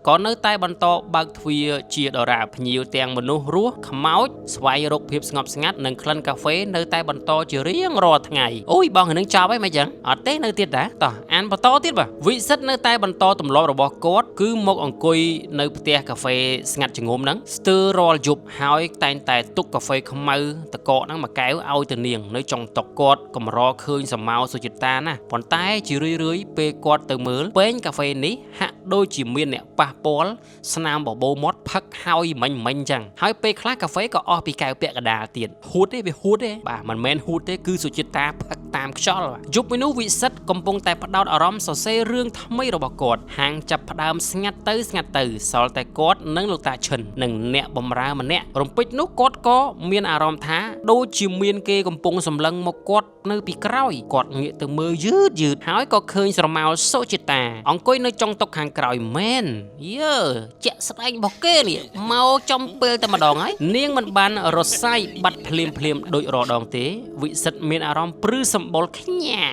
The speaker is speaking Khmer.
ក៏នៅតែបន្តបើកទ្វារជាដរាបភ្ញៀវទាំងមនុស្សរស់ខ្មោចស្វែងរកភាពស្ងប់ស្ងាត់និងក្លិនកាហ្វេនៅតែបន្តជារៀងរាល់ថ្ងៃអូយបងនឹងចប់ហើយមិនចឹងអត់ទេនៅទៀតតាតោះអានបន្តទៀតបាទវិសិទ្ធនៅតែបន្តទម្លាប់របស់គាត់គឺមកអង្គុយនៅផ្ទះកាហ្វេស្ងាត់ជ្ងុំហ្នឹងស្ទើររាល់យប់ហើយតែងតែទុកកាហ្វេខ្មៅតកកហ្នឹងមួយកែវឲ្យទៅនាងនៅចុងតុគាត់កម្រឃើញសមោសុចិត្តតាណាប៉ុន្តែជារឿយៗពេលគាត់ទៅមើលពែងកាហ្វេនេះហាក់ដូចជាមានអ្នកប៉ះពាល់ស្នាមបបោមាត់ផឹកហើយមិញចឹងហើយពេលខ្លះកាហ្វេក៏អស់ពីកែវពាក់កណ្ដាលទៀតហួតទេវាហួតទេបាទមិនមែនហួតទេគឺសុចិត្តតាផឹកតាមខ្យល់យប់មួយនោះវិសិទ្ធកំពុងតែផ្ដោតអារម្មណ៍សរសេររឿងថ្មីរបស់គាត់ហាងចាប់ផ្ដើមស្ងាត់ទៅសល់តែគាត់និងលោកតាឈិននិងអ្នកបម្រើម្នាក់រំពេចនោះគាត់ក៏មានអារម្មណ៍ថាដូចជាមានគេកំពុងសម្លឹងមកគាត់នៅពីក្រោយគាត់ងាកទៅមើលយឺតហើយក៏ឃើញស្រមោលសុចិត្តតាអង្គុយនៅចុងតុខាងក្រោយមែនយើជាក់ស្ដែងរបស់គេនេះមកចំពេលតែម្ដងហើយនាងមិនបានរសាយបាត់ភ្លាមដូចរដងទេវិសិទ្ធមានអារម្មណ៍ព្រឺសម្បុរខ្ញាក់